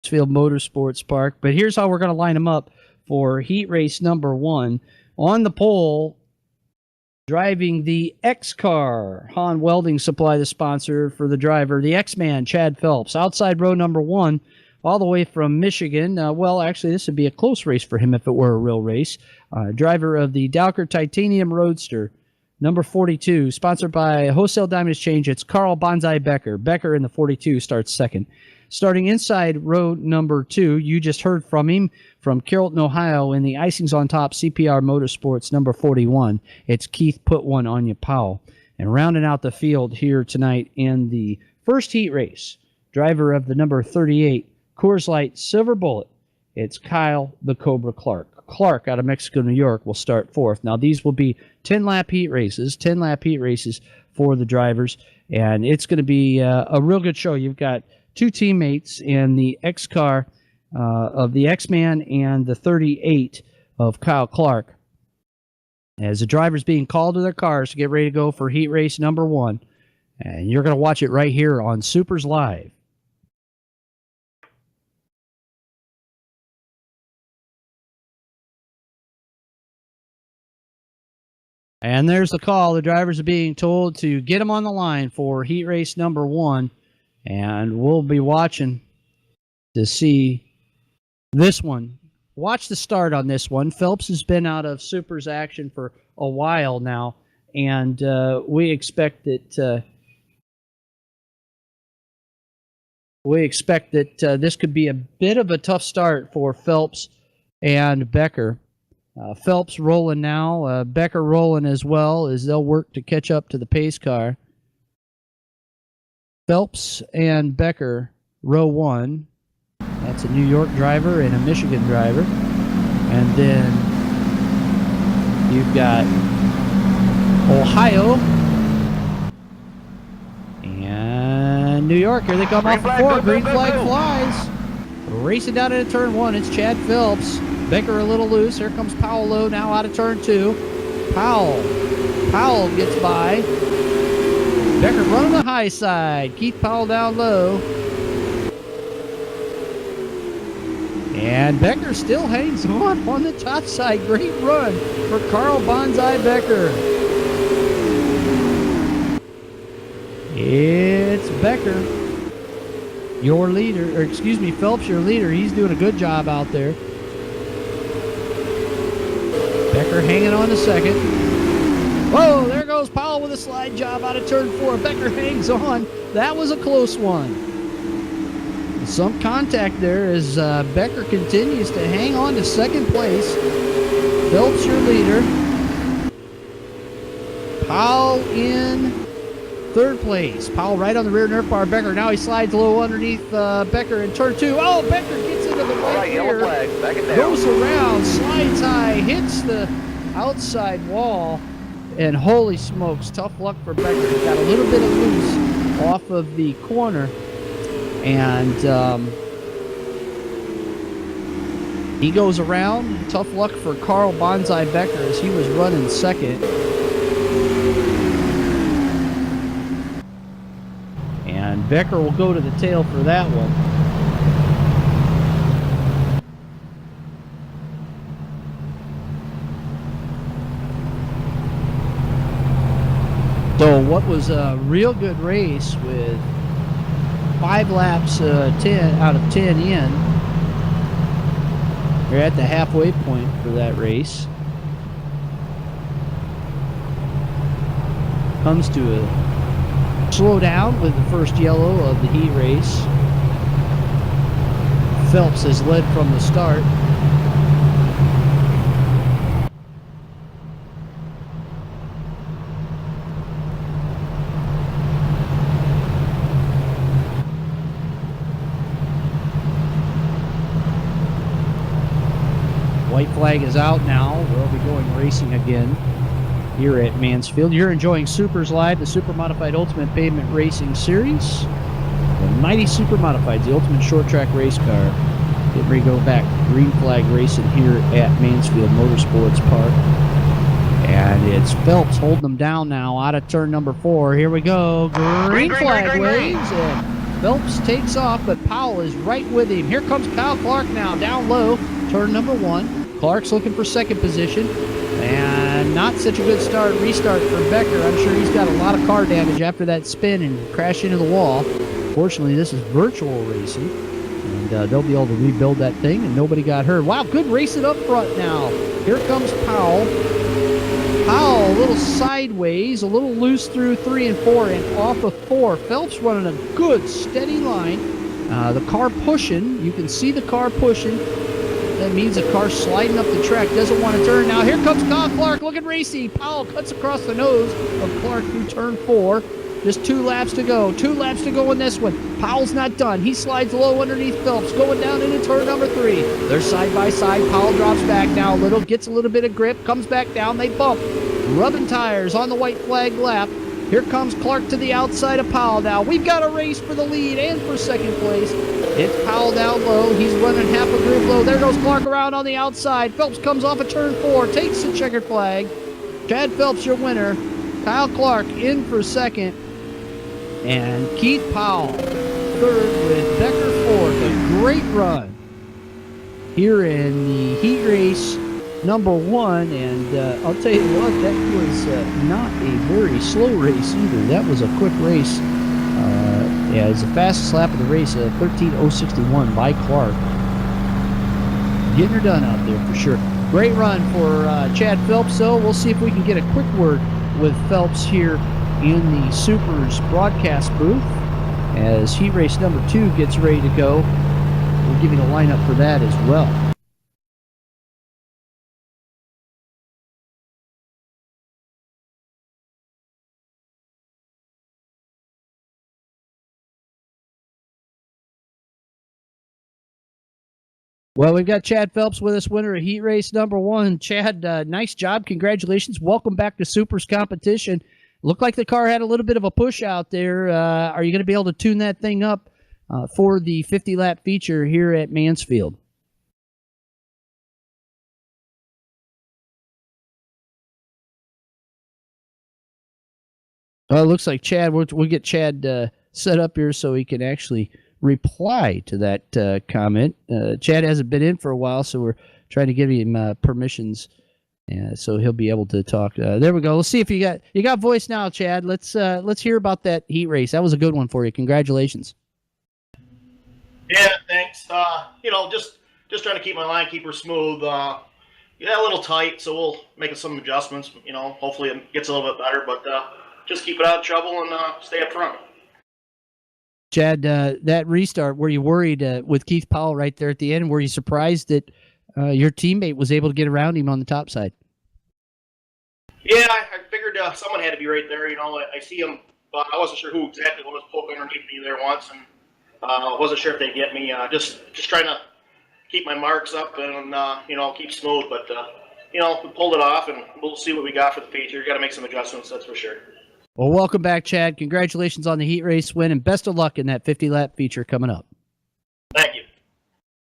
Mansfield Motorsports Park. But here's how we're going to line them up for heat race number 1. On the pole, driving the X car, Han Welding Supply, the sponsor for the driver, the X-Man, Chad Phelps. Outside row number 1, all the way from Michigan. Well, actually, this would be a close race for him if it were a real race. Driver of the Dowker Titanium Roadster, number 42, sponsored by Wholesale Diamond Exchange. It's Carl Bonsai Becker. Becker in the 42 starts second. Starting inside row number 2, you just heard from him from Carrollton, Ohio, in the Icings on Top CPR Motorsports, number 41. It's Keith Put One on You Powell. And rounding out the field here tonight in the first heat race, driver of the number 38 Coors Light Silver Bullet, it's Kyle the Cobra Clark. Clark out of Mexico, New York will start fourth. Now, these will be 10-lap heat races, 10-lap heat races for the drivers, and it's going to be a real good show. You've got 2 teammates in the X car of the X-Man and the 38 of Kyle Clark, as the drivers being called to their cars to get ready to go for heat race number 1. And you're going to watch it right here on SUPRS Live. And there's the call. The drivers are being told to get them on the line for heat race number 1. And we'll be watching to see this one. Watch the start on this one. Phelps has been out of SUPRS action for a while now, and we expect that this could be a bit of a tough start for Phelps and Becker. Phelps rolling now, Becker rolling as well, as they'll work to catch up to the pace car. Phelps and Becker, row 1. That's a New York driver and a Michigan driver. And then you've got Ohio and New York. Here they come off the 4. Green flag flies. Racing down into turn 1. It's Chad Phelps. Becker a little loose. Here comes Powell low now out of turn 2. Powell gets by. Becker running the high side. Keith Powell down low. And Becker still hangs on the top side. Great run for Carl Bonsai Becker. It's Becker, your leader, or excuse me, Phelps, your leader. He's doing a good job out there. Becker hanging on to second. Whoa, there goes Powell with a slide job out of turn 4. Becker hangs on. That was a close one. Some contact there as Becker continues to hang on to second place. Phelps, your leader. Powell in third place. Powell right on the rear nerf bar. Becker, now he slides low underneath Becker in turn 2. Oh, Becker gets into the right rear. Goes around, slides high, hits the outside wall. And holy smokes, tough luck for Becker. He got a little bit of loose off of the corner. And he goes around. Tough luck for Carl Bonsai Becker as he was running second. And Becker will go to the tail for that one. So what was a real good race with 5 laps 10 out of 10 in. We're at the halfway point for that race. Comes to a slow down with the first yellow of the heat race. Phelps has led from the start. White flag is out now. We'll be going racing again here at Mansfield. You're enjoying SUPRS Live, the Supermodified Ultimate Pavement Racing Series. The mighty Supermodified, the ultimate short track race car. Get ready to go back. Green flag racing here at Mansfield Motorsports Park. And it's Phelps holding them down now out of turn number 4. Here we go. Green flag waves. And Phelps takes off, but Powell is right with him. Here comes Kyle Clark now, down low, turn number 1. Clark's looking for second position, and not such a good restart for Becker. I'm sure he's got a lot of car damage after that spin and crash into the wall. Fortunately, this is virtual racing, and they'll be able to rebuild that thing, and nobody got hurt. Wow, good racing up front now. Here comes Powell. Powell a little sideways, a little loose through 3 and 4, and off of 4. Phelps running a good, steady line. The car pushing. You can see the car pushing. That means the car sliding up the track, doesn't want to turn. Now here comes Kyle Clark, looking racy. Powell cuts across the nose of Clark through turn 4. Just 2 laps to go. 2 laps to go in this one. Powell's not done. He slides low underneath Phelps, going down into turn number 3. They're side by side. Powell drops back now a little, gets a little bit of grip, comes back down. They bump. Rubbing tires on the white flag lap. Here comes Clark to the outside of Powell now. We've got a race for the lead and for second place. It's Powell down low. He's running half a group low. There goes Clark around on the outside. Phelps comes off of turn 4, takes the checkered flag. Chad Phelps, your winner. Kyle Clark in for second. And Keith Powell third with Becker fourth. A great run here in the heat race number 1. And I'll tell you what, that was not a very slow race either. That was a quick race. Yeah, it's the fastest lap of the race, 13:061 by Clark. Getting her done out there for sure. Great run for Chad Phelps, so we'll see if we can get a quick word with Phelps here in the SUPRS broadcast booth as heat race number 2 gets ready to go. We'll give you the lineup for that as well. Well, we've got Chad Phelps with us, winner of heat race number 1. Chad, nice job. Congratulations. Welcome back to SUPRS competition. Looked like the car had a little bit of a push out there. Are you going to be able to tune that thing up for the 50-lap feature here at Mansfield? Well, it looks like Chad, we'll get Chad set up here so he can actually reply to that comment. Chad hasn't been in for a while, so we're trying to give him permissions, so he'll be able to talk. There we go. Let's see if you got voice now, Chad. Let's hear about that heat race. That was a good one for you. Congratulations. Yeah, thanks. Just trying to keep my line keeper smooth. Yeah, a little tight, so we'll make some adjustments. Hopefully it gets a little bit better, but just keep it out of trouble and stay up front. Chad, that restart, were you worried with Keith Powell right there at the end? Were you surprised that your teammate was able to get around him on the top side? Yeah, I figured someone had to be right there. I see him, but I wasn't sure who exactly was poking underneath me there once, and wasn't sure if they'd get me. Just trying to keep my marks up and keep smooth. But we pulled it off, and we'll see what we got for the feature. Got to make some adjustments, that's for sure. Well, welcome back, Chad. Congratulations on the heat race win, and best of luck in that 50-lap feature coming up.